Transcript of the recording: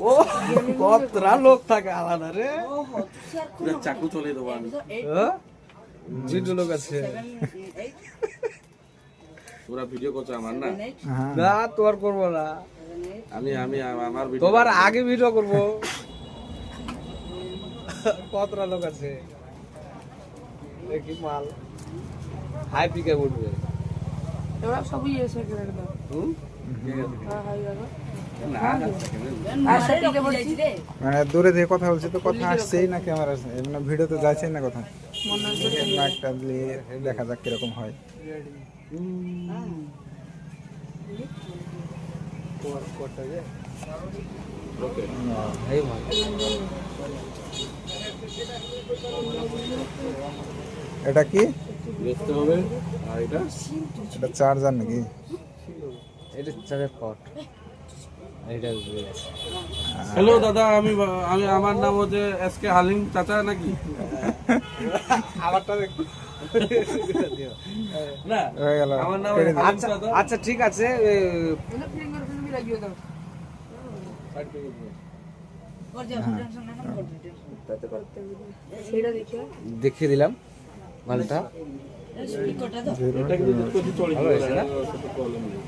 ও কতরা লোক থাকে আলাদা রে। চাকু চলে দেবো আমি। জিডু লোক আছে তোরা ভিডিও করছো আমার না? না তোর করবো না, আমি আমি আমার ভিডিও তোমার আগে ভিডিও করবো। কতরা লোক আছে দেখি মাল হাই পিকে উঠবে। ওরা সবই এসে করে দাও। হুম? হ্যাঁ হাই দাদা। না আচ্ছা ঠিক আছে বলছি মানে দূরে থেকে কথা বলছে তো কথা আসছেই না ক্যামেরা, এমনি ভিডিও তো যাচ্ছেই না কথা। মনে হচ্ছে একটা দিয়ে দেখা যাক কিরকম হয়। ওকে এই মাল এটা কি? দেখতে হবে। আর এটা এটা চার্জার নাকি? এটা চারের পট। এটা হ্যালো দাদা, আমি আমি আমার নাম হচ্ছে এসকে হালিম চাচা নাকি? আমারটা দেখো। না হয়ে গেল। আমার নাম কেটে হালিম আচ্ছা চাচা। আচ্ছা ঠিক আছে। এনে ফিঙ্গার ফিল্ম লাগিয়ে দাও। সেটা দেখে দেখিয়ে দিলাম মালটা এটা কিন্তু চলে ভালো হয়েছে না? প্রবলেম নেই।